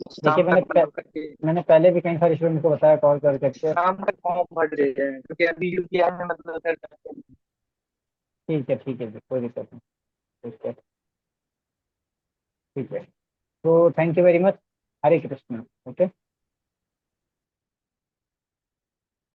देखिए, शाम तक मतलब करके मैंने पहले भी कई सारे स्टूडेंट को बताया कॉल कर करके। शाम तक फॉर्म भर रहे हैं क्योंकि अभी यूपीआई में मतलब सर ठीक है जी, कोई दिक्कत नहीं। ठीक है, ठीक है। तो thank you very much. Hare Krishna. Okay.